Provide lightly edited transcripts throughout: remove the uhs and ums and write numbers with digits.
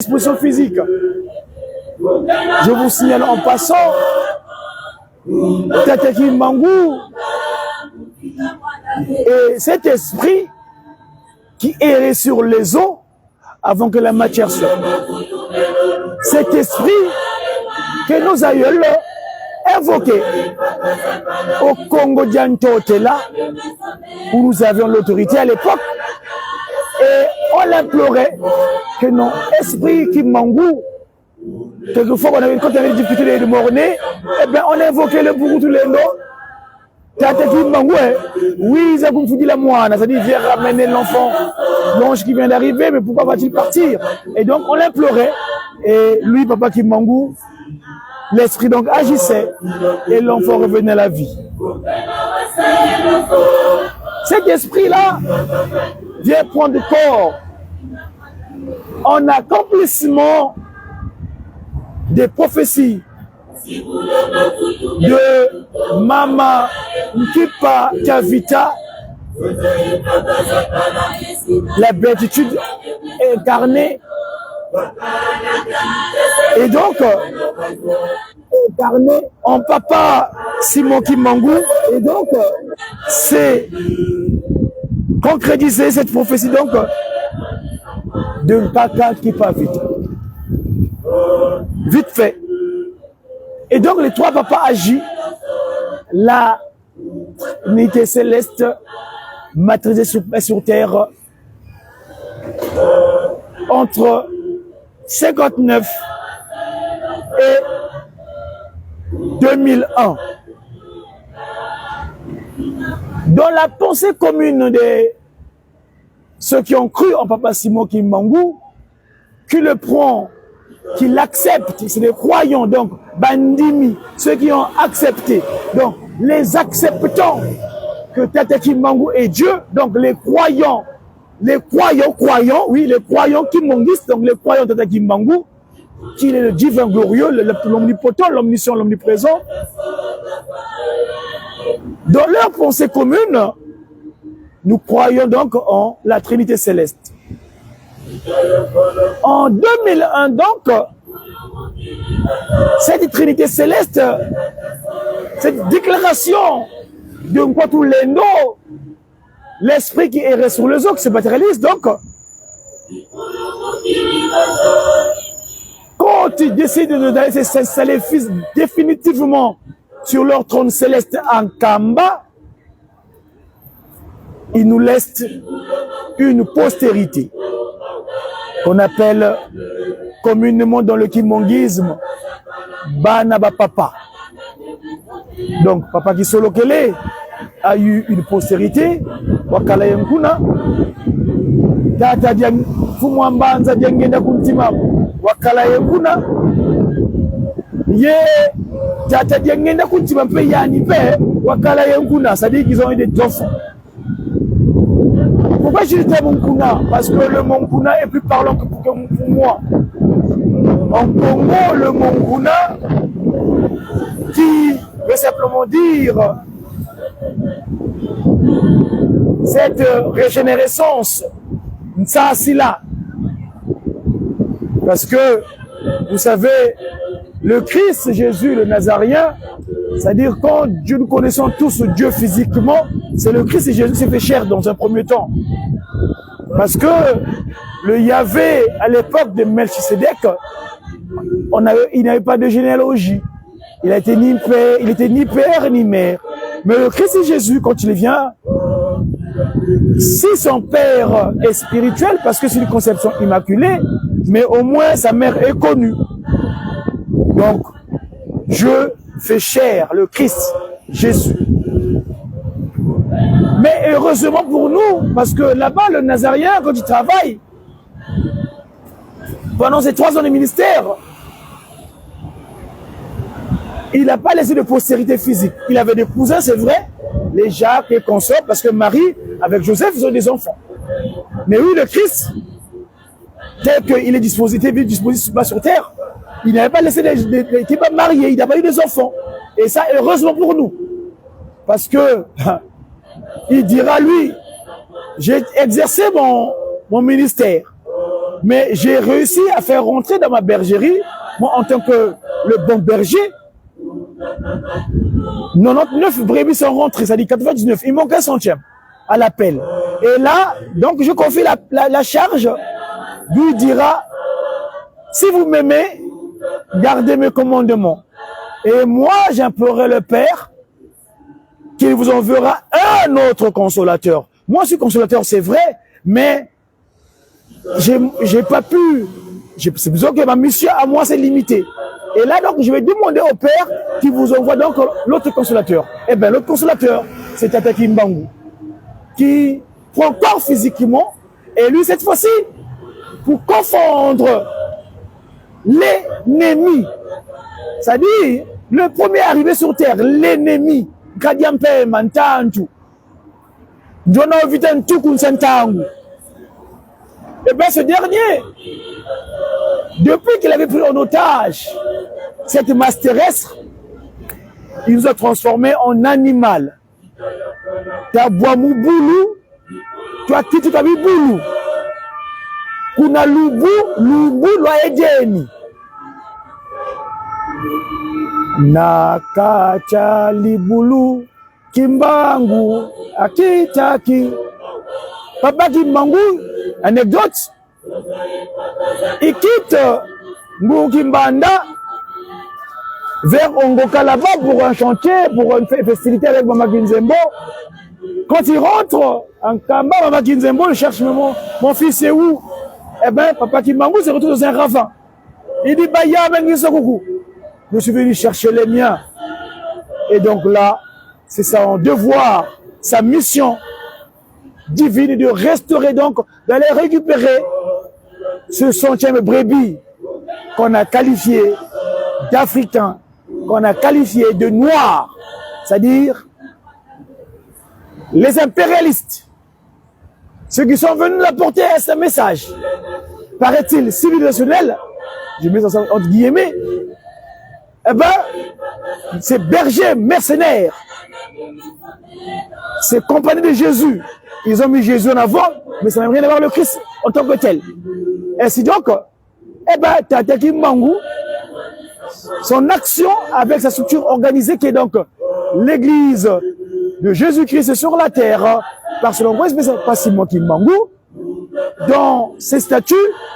Disposition physique. Je vous signale en passant, Tateki Mangou et cet esprit qui errait sur les eaux avant que la matière sorte. Cet esprit que nos aïeuls invoquaient au Congo d'Antotela, où nous avions l'autorité à l'époque, et on l'implorait que non, esprit qui mangou, quelquefois quand on avait des difficultés de morner, eh bien on invoquait le bourreau tous les noms. Oui, ça vous dit la moine, c'est-à-dire viens ramener l'enfant, l'ange qui vient d'arriver, mais pourquoi va-t-il partir? Et donc on l'implorait, et lui, papa Kimangou, l'esprit donc agissait, et l'enfant revenait à la vie. Cet esprit-là vient prendre corps en accomplissement des prophéties de Mama Nkipa Kavita, la béatitude incarnée, et donc incarnée en papa Simon Kimangou, et donc c'est concrétiser cette prophétie donc de Kaka Nkipa Vita. Vite fait. Et donc les trois papas agissent, la unité céleste maîtrisée sur terre entre 59 et 2001. Dans la pensée commune de ceux qui ont cru en papa Simon Kimangou, qui le prend, qui l'acceptent, c'est les croyants, donc Bandimi, ceux qui ont accepté, donc les acceptants que Tateki Mangou est Dieu, donc les croyants kimongistes, donc les croyants Tateki Mangou, qu'il est le divin glorieux, l'omnipotent, l'omniscient, l'omniprésent. Dans leur pensée commune, nous croyons donc en la Trinité céleste. En 2001, donc, cette Trinité céleste, cette déclaration de Nkwatou Lendo, l'esprit qui errait sur les eaux, qui se matérialise, donc, quand ils décident d'aller s'installer définitivement sur leur trône céleste en Kamba, ils nous laissent une postérité qu'on appelle communément dans le kimongisme Banaba Papa. Donc Papa Kisolokele a eu une postérité, Wakala Yankuna, Tata Diang Fumwambanza Diangenda Kuntima, Wakala Yankuna, Ye Tata Diangenda Kuntima Payani Pe, Wakala Yankuna, c'est-à-dire qu'ils ont eu des enfants. Pourquoi je dis Monkuna? Parce que le Monkuna est plus parlant que pour moi. En Congo, le Monkuna, qui veut simplement dire cette régénérescence, Ntsasila. Parce que, vous savez, le Christ Jésus, le Nazaréen, c'est-à-dire quand nous connaissons tous Dieu physiquement, c'est le Christ Jésus qui s'est fait chair dans un premier temps. Parce que le Yahvé, à l'époque de Melchisedec, il n'avait pas de généalogie. Il était ni père ni mère. Mais le Christ Jésus, quand il vient, si son père est spirituel, parce que c'est une conception immaculée, mais au moins sa mère est connue. Donc, Dieu fait chair, le Christ Jésus. Mais heureusement pour nous, parce que là-bas, le Nazaréen, quand il travaille, pendant ces 3 ans de ministère, il n'a pas laissé de postérité physique. Il avait des cousins, c'est vrai, les Jacques et consorts, parce que Marie, avec Joseph, ils ont des enfants. Mais oui, le Christ, tel qu'il est disposé sur terre, il n'avait pas laissé, il n'était pas marié, il n'a pas eu des enfants. Et ça, heureusement pour nous. Parce que, il dira, lui, j'ai exercé mon ministère. Mais j'ai réussi à faire rentrer dans ma bergerie, moi en tant que le bon berger, 99 brebis sont rentrées, c'est-à-dire 99. Il manque un centième à l'appel. Et là, donc je confie la charge, lui dira, si vous m'aimez, gardez mes commandements. Et moi, j'implorerai le Père qu'il vous enverra un autre consolateur. Moi, je suis consolateur, c'est vrai, mais j'ai pas pu. C'est besoin que ma mission à moi, c'est limité. Et là, donc, je vais demander au Père qu'il vous envoie donc l'autre consolateur. Eh bien, l'autre consolateur, c'est Tata Kimbangu, qui prend corps physiquement, et lui, cette fois-ci, pour confondre l'ennemi, c'est-à-dire le premier arrivé sur terre, l'ennemi, Kadiampe Mantantu, Jono Vitantu Kunsantangu. Et bien, ce dernier, depuis qu'il avait pris en otage cette masse terrestre, il nous a transformés en animal. Ta boamu boulou, toi kitu kabi boulou. Kuna lubu lwa edeni. Nakacha libulu Kimbangu akitaki. Papa Kimbangu, anecdote. Il quitte Mbukimbanda vers Ongoka là-bas pour un chantier, pour une festivité avec Mama Kinzembo. Quand il rentre en Kamba, Mama Kinzembo le cherche, mon fils c'est où? Eh bien, Papa Kimbangu se retrouve dans un ravin. Il dit, Baya, je suis venu chercher les miens. Et donc là, c'est son devoir, sa mission divine de restaurer, donc d'aller récupérer ce centième brebis qu'on a qualifié d'Africain, qu'on a qualifié de noir, c'est-à-dire les impérialistes, ceux qui sont venus apporter ce message, paraît-il civilisationnel, je mets ça entre guillemets, eh ben, ces bergers mercenaires, ces compagnons de Jésus, ils ont mis Jésus en avant, mais ça n'a rien à voir avec le Christ en tant que tel. Ainsi donc, eh ben, Tata Kimbangu, son action avec sa structure organisée qui est donc l'église de Jésus-Christ sur la terre, par ce langage, mais c'est pas Simon Kimbangu, dans ses statuts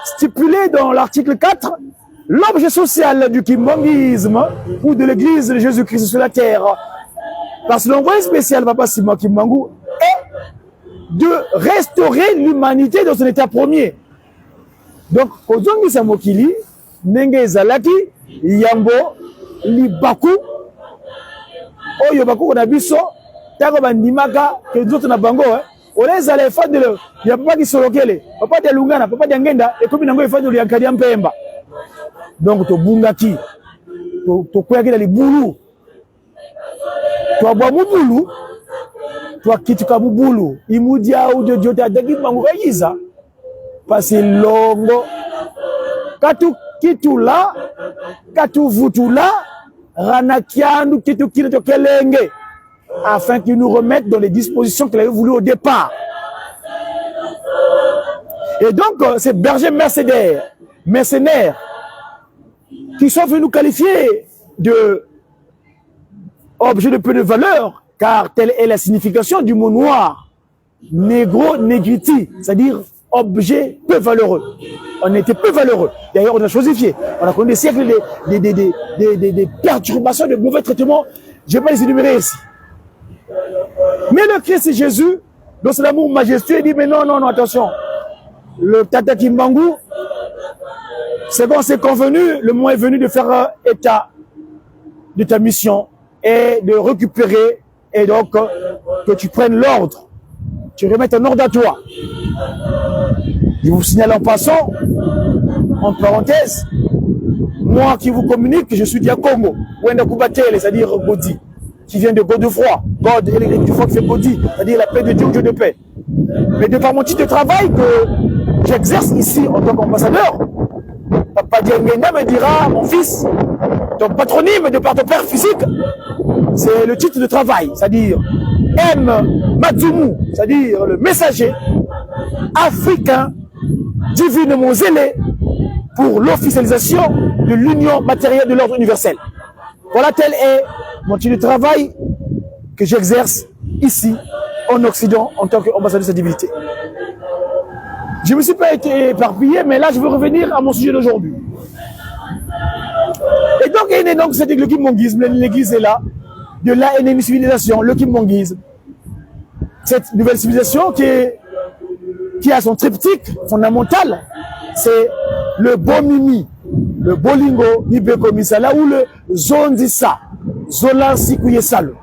stipulés dans l'article 4, l'objet social du kimbanguisme ou de l'église de Jésus-Christ sur la terre, par ce langage spécial, Papa Simon Kimbangu, est de restaurer l'humanité dans son état premier. Donc, Kozongi Samokili, Nenge Zalaki, Yambo, Libaku, Oyo Baku, Onabiso, Tago Bandimaka, que d'autres n'abango, on les a les fans de l'eau. Il n'y a pas qui sont locaux, papa de Lungana, papa d'Angenda, et comme il y a des fans de l'Yankadiam Pemba. Donc, to Bungaki, to Kwaki dans les boulous, to Abamu boulou, to Kituka boulou, Imudia ou de Diota, Dagimbangu, Yiza. Parce que longo, katu kitula, katu vutula, ranakianu kitu kito kelenge, afin qu'ils nous remettent dans les dispositions qu'il avait voulu au départ. Et donc, ces bergers mercenaires, qui sont venus nous qualifier de objets de peu de valeur, car telle est la signification du mot noir, négro, négriti, c'est-à-dire objet peu valeureux. On était peu valeureux. D'ailleurs, on a chosifié. On a connu des siècles des perturbations, de mauvais traitements. Je ne vais pas les énumérer ici. Mais le Christ Jésus, dans son amour majestueux, il dit, mais non, non, non, attention. Le Tata Kimbangu, c'est bon, c'est convenu, le moment est venu de faire état de ta mission et de récupérer, et donc que tu prennes l'ordre. Tu remettes un ordre à toi. Je vous signale en passant, en parenthèse, moi qui vous communique, je suis Diakongo, Wenda Kubatele, c'est-à-dire Godi, qui vient de Godefroy, God, et du fort qui fait Godi, c'est-à-dire la paix de Dieu, Dieu de paix. Mais de par mon titre de travail que j'exerce ici en tant qu'ambassadeur, Papa Diangenda me dira, mon fils, ton patronyme de par ton père physique, c'est le titre de travail, c'est-à-dire M. Matsumu, c'est-à-dire le messager africain divinement zélé pour l'officialisation de l'union matérielle de l'ordre universel. Voilà tel est mon type de travail que j'exerce ici en Occident en tant qu'ambassadeur de cette divinité. Je ne me suis pas été éparpillé, mais là je veux revenir à mon sujet d'aujourd'hui. Et donc, il y a donc c'est le kimmongisme, l'église est là, de là est une civilisation, le kimmongisme. Cette nouvelle civilisation qui a son triptyque fondamental, c'est le bomimi, le bolingo, nibeko misala, ou le zondisa, zolansi kuyesalo.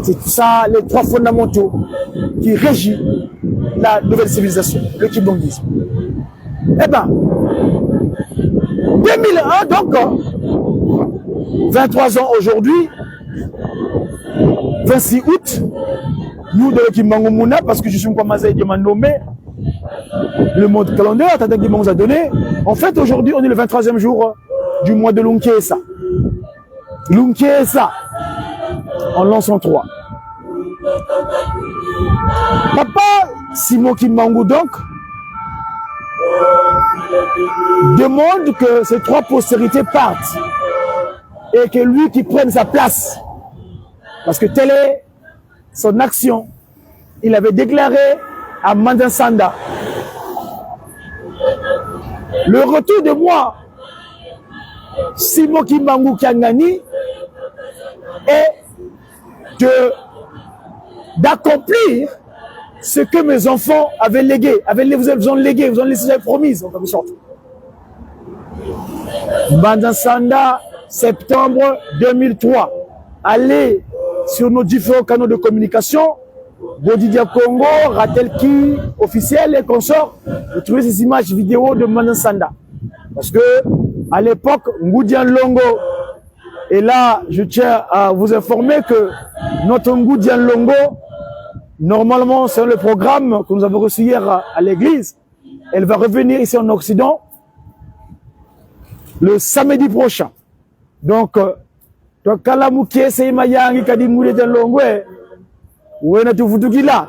C'est ça, les trois fondamentaux qui régissent la nouvelle civilisation, le kimmongisme. Eh bien, 2001, donc, 23 ans aujourd'hui, 26 août, nous de l'Ekimbango Mouna, parce que je suis Mpamaza qui m'a nommé, le mode calendrier, Tata qui nous a donné. En fait, aujourd'hui, on est le 23e jour du mois de Lunkiesa. Lunkiesa, en l'an 103. Papa Simon Kimbango, donc, demande que ces trois postérités partent et que lui qui prenne sa place. Parce que telle est son action. Il avait déclaré à Mandansanda le retour de moi, Simon Kimbangu Kiangani, est d'accomplir ce que mes enfants avaient légué, vous ont légué, vous ont laissé promise, en quelque sorte. Mandansanda, septembre 2003. Allez sur nos différents canaux de communication, Bodidia Congo, Ratelki, officiel et consorts, vous trouvez ces images vidéo de Mandansanda. Parce que, à l'époque, Ngoudian Longo, et là, je tiens à vous informer que notre Ngoudian Longo, normalement, c'est le programme que nous avons reçu hier à l'église. Elle va revenir ici en Occident le samedi prochain. Donc, Kalamouké, c'est Mayangi, Kadimoulé de Longwe, ou là.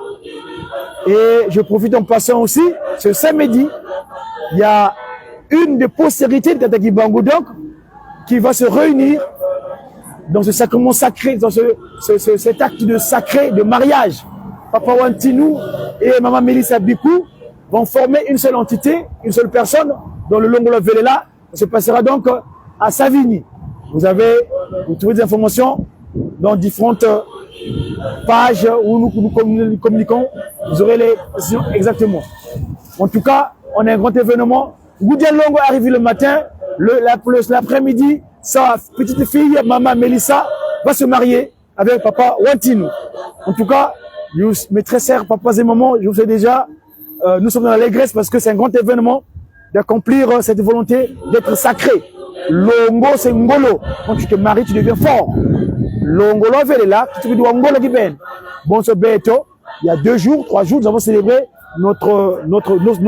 Et je profite en passant aussi, ce samedi, il y a une des postérités de Tata Kimbangu, donc, qui va se réunir dans ce sacrement sacré, dans cet acte de sacré, de mariage. Papa Wantinou et Maman Mélissa Bikou vont former une seule entité, une seule personne, dans le Longolo Velela. Ça se passera donc à Savigny. Vous trouvez des informations dans différentes pages où nous communiquons. Vous aurez les précisions exactement. En tout cas, on a un grand événement. Goudian Longo arrive le matin, l'après-midi, sa petite fille, Maman Mélissa, va se marier avec Papa Wantinou. En tout cas, mes très chers papas et mamans, je vous sais déjà, nous sommes dans l'allégresse parce que c'est un grand événement d'accomplir cette volonté d'être sacré. Longo, c'est Ngolo. Quand tu te maries, tu deviens fort. Longolo, elle est là, tu dois Ngolo qui ben. Bon, ce bêto, il y a 2 jours, 3 jours, nous avons célébré nos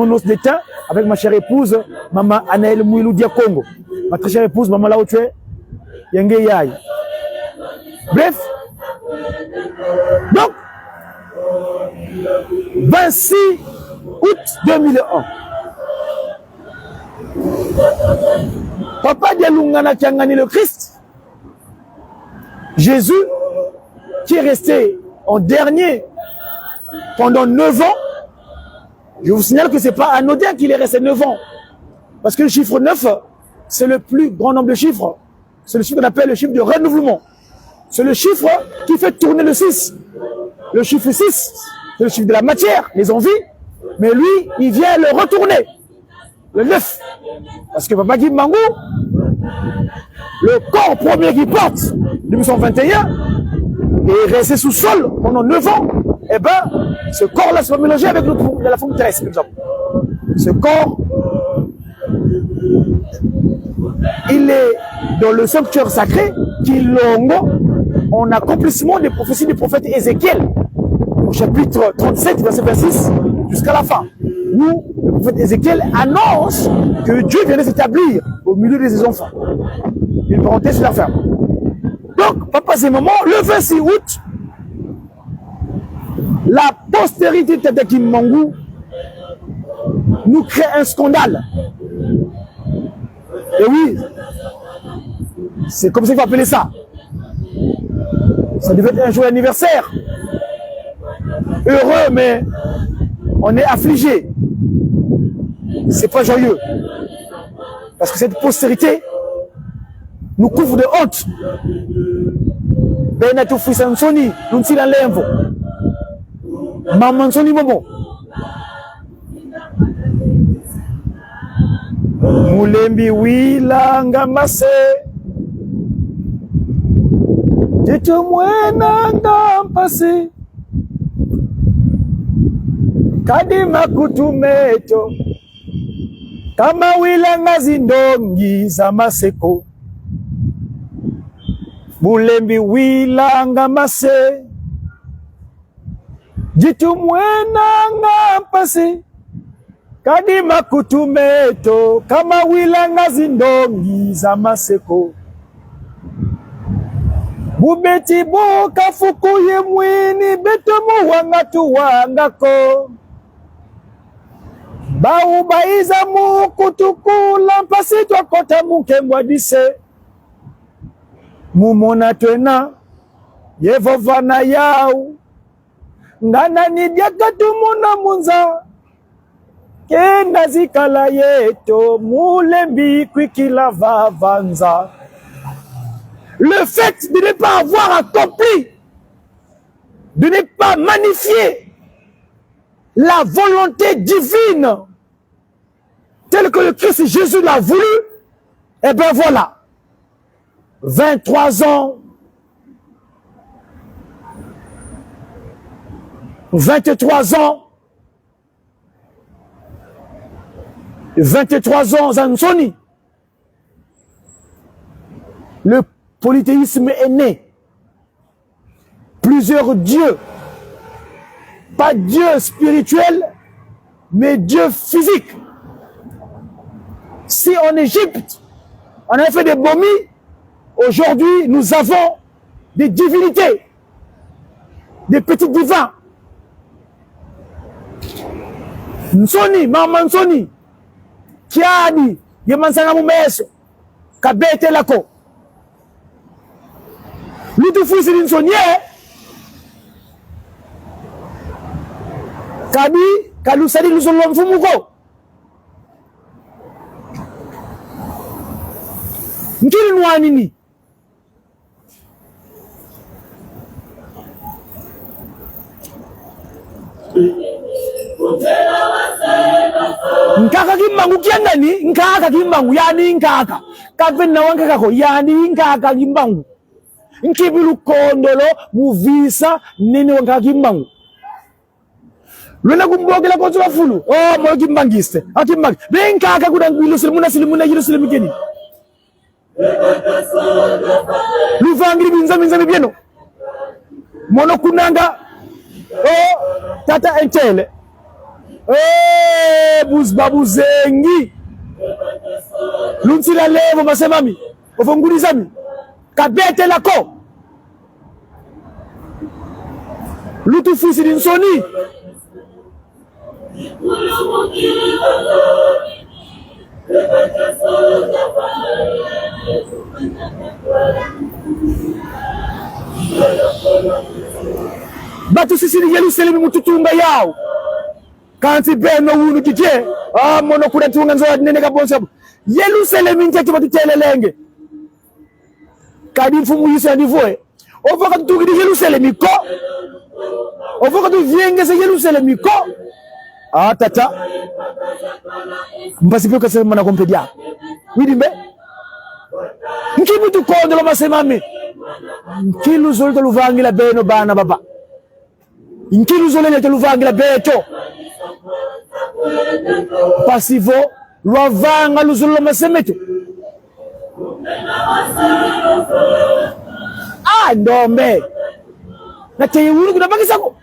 noces d'étain avec ma chère épouse, Maman Anaël Mouilou Diakongo. Ma très chère épouse, Maman là où tu es, Yenge Yaye. Bref, donc, 26 août 2001. Papa Dialungana qui a gagné le Christ, Jésus, qui est resté en dernier pendant 9 ans. Je vous signale que ce n'est pas anodin qu'il est resté 9 ans. Parce que le chiffre 9, c'est le plus grand nombre de chiffres. C'est le chiffre qu'on appelle le chiffre de renouvellement. C'est le chiffre qui fait tourner le 6. Le chiffre 6, c'est le chiffre de la matière, les envies. Mais lui, il vient le retourner. Le 9. Parce que Papa Kimbangu, le corps premier qu'il porte, 1921, est resté sous sol pendant 9 ans. Eh bien, ce corps-là se va mélanger avec la forme terrestre, par exemple. Ce corps, il est dans le sanctuaire sacré qui longo en accomplissement des prophéties du prophète Ézéchiel, au chapitre 37, verset 26, jusqu'à la fin, où le prophète Ézéchiel annonce que Dieu vient de s'établir au milieu de ses enfants. Une parenthèse sur la fin. Donc, papa, c'est moment, le 26 août, la postérité de Tata Kimbangu nous crée un scandale. Et oui, c'est comme ça qu'il faut appeler ça. Ça devait être un jour d'anniversaire. Heureux, mais on est affligé. C'est pas joyeux. Parce que cette postérité nous couvre de honte. Benatou Fisansoni, nous sommes dans l'invo. Maman Soni Momo. Mulembi wila ngamase. Jeto mwena ngampase. Kadima kutumeto. Kama wila ngazindongi za maseko. Mulembi wila ngamase. Jitu mwena ngampase. Kadima kutumeto. Kama wila ngazindongi za maseko. Bubeti boka fukuye mwini. Beto muwangatu wangako. Bau baiza mukutukula. Mpasi twakota muke mwadise. Mumona twena. Yevovana yau. Ngana nidiaka tumuna munza. Kenda zikala yeto. Mulembi kwikila vavanza. Le fait de ne pas avoir accompli, de ne pas magnifier la volonté divine telle que le Christ Jésus l'a voulu, et bien voilà, 23 ans, 23 ans, 23 ans, Zansoni, le polythéisme est né. Plusieurs dieux. Pas Dieu spirituel, mais Dieu physique. Si en Égypte, on avait fait des momies, aujourd'hui, nous avons des divinités, des petits divins. Nsoni, Mama Nsoni, Kiadi, Yemansanga Mumeso, Kabete Lako. Lutu fisi linsonye Kabi kalusadi lusolo mfumuko Nkili nwanini Nkaka kimbangu kiangani Nkaka kimbangu yani nkaka Kapena wankaka ko yani nkaka kimbangu Nkibilu kondolo muvisa nini wanka kimbangu Luna kumbogela kwa tuwa fulu Oh mo kimbangiste Akimbang Benkaka kudangwilo silimuna yilo silimikeni Luvangili binza mibieno Mono kunanga Oh tata entele Buzbabu zengi Luntila levo masemami Ofongulizami Kabete lako Lutu fisi linsoni Batu sisi ni Yerusalemu mututunga yao Kanti beno wunu kike Mono kuna tunga nzoa nene kabonsa Yerusalemu njeki batutele lenge Kadi mfumu yisa nivoe Ovoka tutuki di Yerusalemu ko Ovoka tu vienge se Yerusalemu ko Tata Mbasi pio kase mwana kompedia Widimbe Nkibu tu kondolo masemame Nkilu zole te luvangila beno bana baba Nkilu zole te luvangila beto Pasivo Lwavanga luzolo masemeto Ndombe Nateye wulu kuna baki sako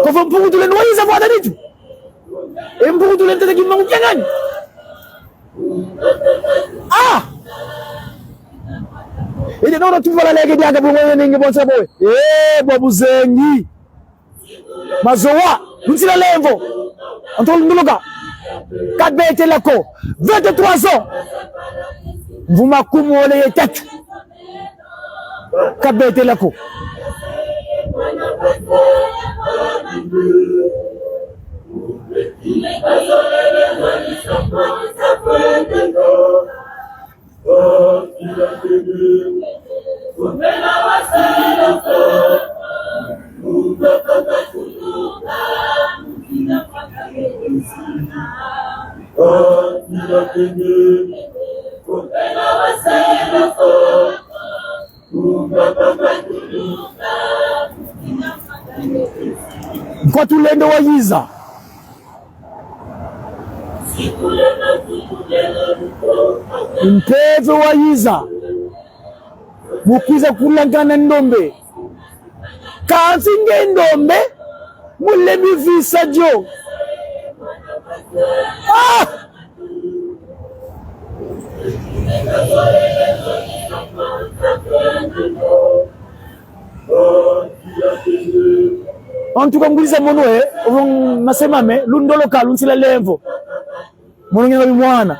Kofa mpungu tule nwani za fwada nitu Mpungu tule ntete kimangu kiangani Ije naona tuvala lege diaga bungo nenge bonsa boy Bobu zengi Mazowa Lunsila Lenvo. Entre Nduluga. 4B était là, 23 ans. Vous m'accumulez les têtes. 4B était là, kwa tulende wa yiza mpeve wa yiza mukwiza kulangana ndombe kansi ngendombe mule bivisa jo Antuka nguliza monoe nasema me lundoloka lunsila Lenvo mono ngena bimwana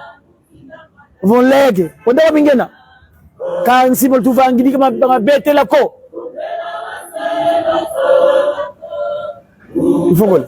von lege wanda bingena kansi mo tuvangidi kama bete lako ifongole